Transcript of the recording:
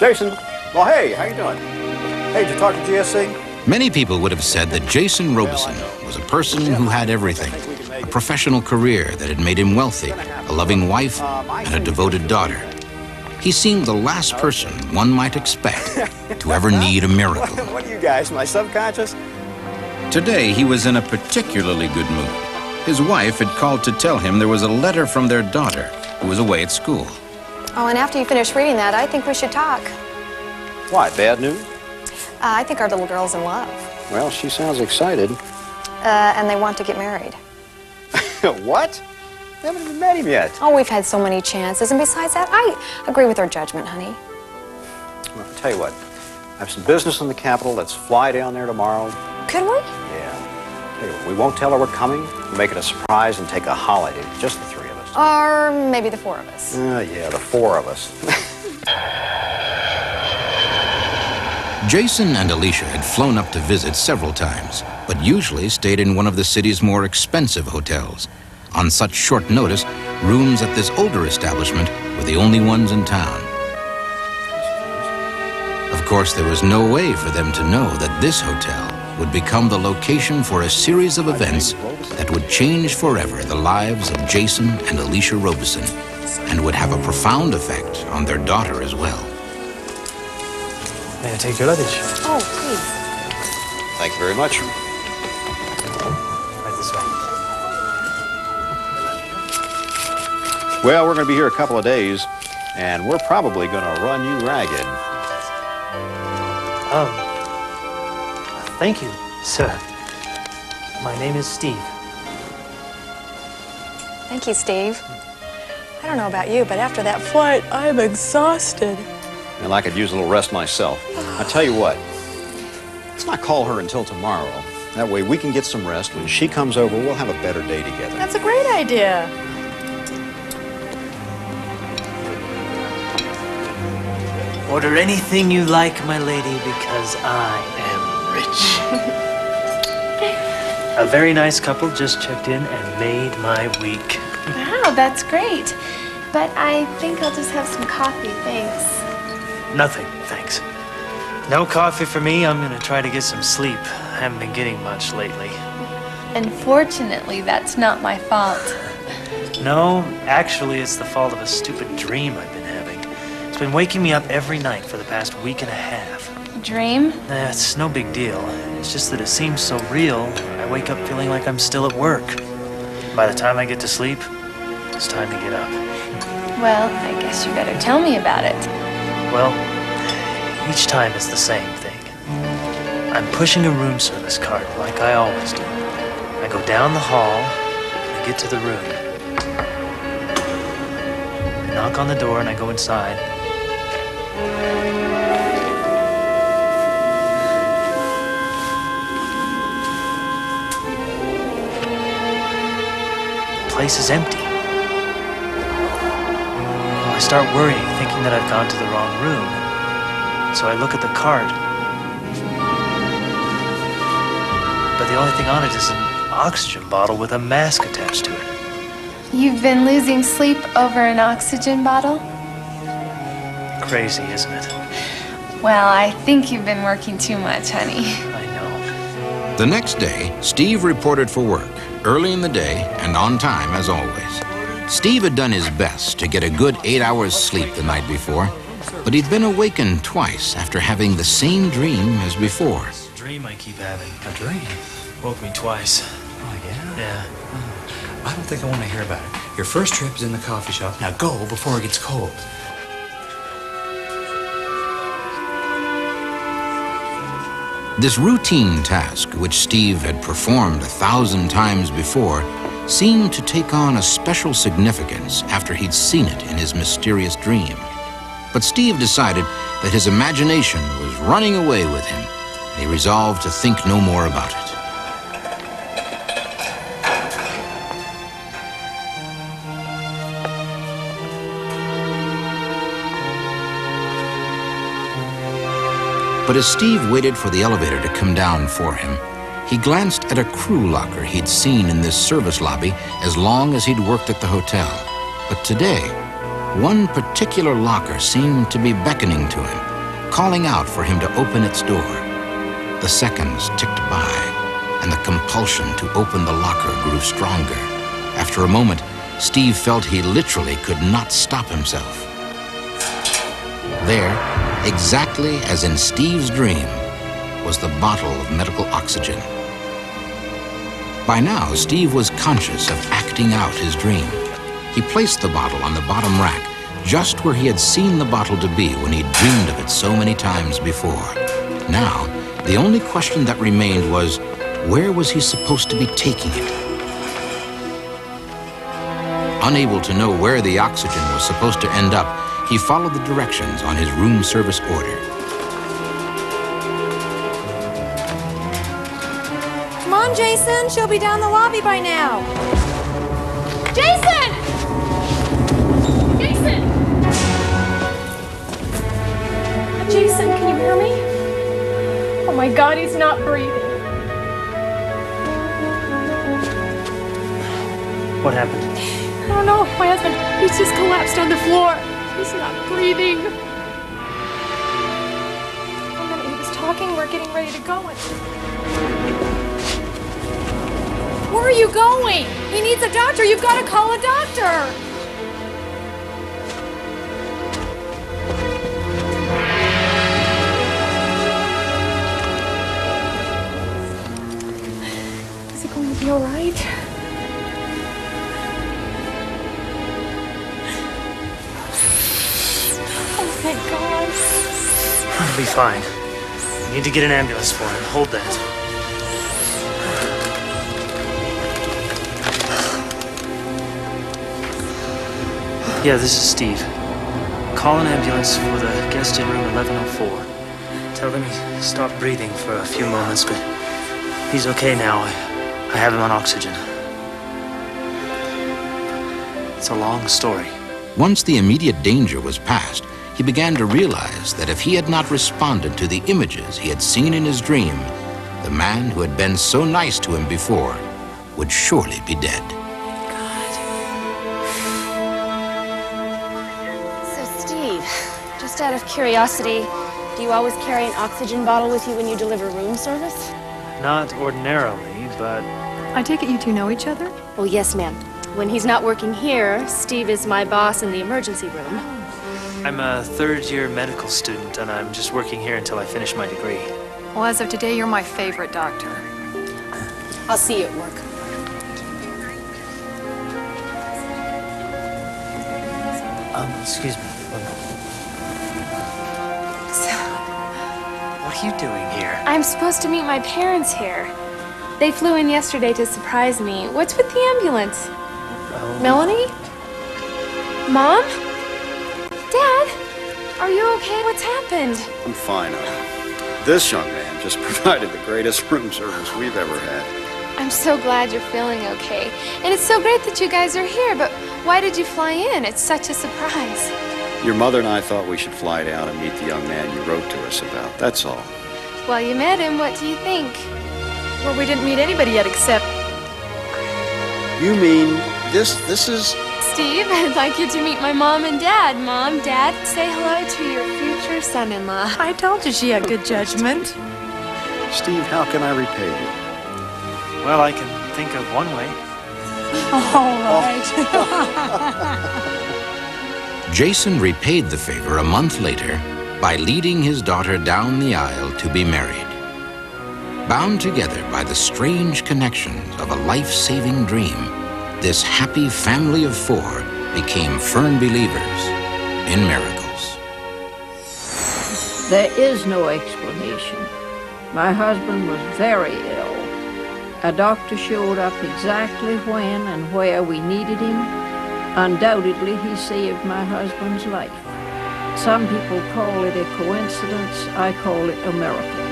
Jason. Well, hey, how you doing? Hey, did you talk to GSC? Many people would have said that Jason Robeson was a person who had everything. A professional career that had made him wealthy, a loving wife, and a devoted daughter. He seemed the last person one might expect to ever need a miracle. What are you guys, my subconscious? Today, he was in a particularly good mood. His wife had called to tell him there was a letter from their daughter, who was away at school. Oh, and after you finish reading that, I think we should talk. What, bad news? I think our little girl's in love. Well, she sounds excited. And they want to get married. What? We haven't even met him yet. Oh, we've had so many chances. And besides that, I agree with her judgment, honey. Well, I'll tell you what. I have some business in the Capitol. Let's fly down there tomorrow. Could we? Yeah. Tell you what, we won't tell her we're coming. We'll make it a surprise and take a holiday. Just the three of us. Or maybe the four of us. Yeah, the four of us. Jason and Alicia had flown up to visit several times, but usually stayed in one of the city's more expensive hotels. On such short notice, rooms at this older establishment were the only ones in town. Of course, there was no way for them to know that this hotel would become the location for a series of events that would change forever the lives of Jason and Alicia Robeson, and would have a profound effect on their daughter as well. May I take your luggage? Oh, please. Thank you very much. Right this way. Well, we're going to be here a couple of days, and we're probably going to run you ragged. Thank you, sir. My name is Steve. Thank you, Steve. I don't know about you, but after that flight, I'm exhausted. And I could use a little rest myself. I tell you what, let's not call her until tomorrow. That way we can get some rest. When she comes over, we'll have a better day together. That's a great idea. Order anything you like, my lady, because I am rich. A very nice couple just checked in and made my week. Wow, that's great. But I think I'll just have some coffee, thanks. Nothing, thanks. No coffee for me. I'm gonna try to get some sleep. I haven't been getting much lately. Unfortunately, that's not my fault. No, actually, it's the fault of a stupid dream I've been having. It's been waking me up every night for the past week and a half. Dream? It's no big deal. It's just that it seems so real, I wake up feeling like I'm still at work. By the time I get to sleep, it's time to get up. Well, I guess you better tell me about it. Well, each time it's the same thing. I'm pushing a room service cart like I always do. I go down the hall, I get to the room. I knock on the door and I go inside. The place is empty. I start worrying, thinking that I've gone to the wrong room. So I look at the cart. But the only thing on it is an oxygen bottle with a mask attached to it. You've been losing sleep over an oxygen bottle? Crazy, isn't it? Well, I think you've been working too much, honey. I know. The next day, Steve reported for work, early in the day and on time as always. Steve had done his best to get a good 8 hours sleep the night before, but he'd been awakened twice after having the same dream as before. It's a dream I keep having. A dream? Woke me twice. Oh, yeah? Yeah. I don't think I want to hear about it. Your first trip is in the coffee shop. Now go before it gets cold. This routine task, which Steve had performed 1,000 times before, seemed to take on a special significance after he'd seen it in his mysterious dream. But Steve decided that his imagination was running away with him, and he resolved to think no more about it. But as Steve waited for the elevator to come down for him, he glanced at a crew locker he'd seen in this service lobby as long as he'd worked at the hotel. But today, one particular locker seemed to be beckoning to him, calling out for him to open its door. The seconds ticked by, and the compulsion to open the locker grew stronger. After a moment, Steve felt he literally could not stop himself. There, exactly as in Steve's dream, was the bottle of medical oxygen. By now, Steve was conscious of acting out his dream. He placed the bottle on the bottom rack, just where he had seen the bottle to be when he'd dreamed of it so many times before. Now, the only question that remained was, where was he supposed to be taking it? Unable to know where the oxygen was supposed to end up, he followed the directions on his room service order. Come on, Jason. She'll be down the lobby by now. Jason! Jason! Jason, can you hear me? Oh my God, he's not breathing. What happened? I don't know. My husband, he's just collapsed on the floor. He's not breathing. And then he was talking. We're getting ready to go. Where are you going? He needs a doctor. You've got to call a doctor. Is it going to be all right? Oh, thank God. He'll be fine. We need to get an ambulance for him. Hold that. Yeah, this is Steve. Call an ambulance for the guest in room 1104. Tell them he stopped breathing for a few moments, but he's okay now. I have him on oxygen. It's a long story. Once the immediate danger was past, he began to realize that if he had not responded to the images he had seen in his dream, the man who had been so nice to him before would surely be dead. Just out of curiosity, do you always carry an oxygen bottle with you when you deliver room service? Not ordinarily, but... I take it you two know each other? Well, yes, ma'am. When he's not working here, Steve is my boss in the emergency room. I'm a third-year medical student, and I'm just working here until I finish my degree. Well, as of today, you're my favorite doctor. I'll see you at work. Excuse me. What are you doing here? I'm supposed to meet my parents here. They flew in yesterday to surprise me. What's with the ambulance? Oh. Melanie? Mom? Dad? Are you okay? What's happened? I'm fine, This young man just provided the greatest room service we've ever had. I'm so glad you're feeling okay. And it's so great that you guys are here, but why did you fly in? It's such a surprise. Your mother and I thought we should fly down and meet the young man you wrote to us about. That's all. Well, you met him. What do you think? Well, we didn't meet anybody yet except... You mean this is... Steve, I'd like you to meet my mom and dad. Mom, Dad, say hello to your future son-in-law. I told you she had good judgment. Steve, how can I repay you? Well, I can think of one way. All right. Jason repaid the favor a month later by leading his daughter down the aisle to be married. Bound together by the strange connections of a life-saving dream, this happy family of four became firm believers in miracles. There is no explanation. My husband was very ill. A doctor showed up exactly when and where we needed him. Undoubtedly, he saved my husband's life. Some people call it a coincidence. I call it a miracle.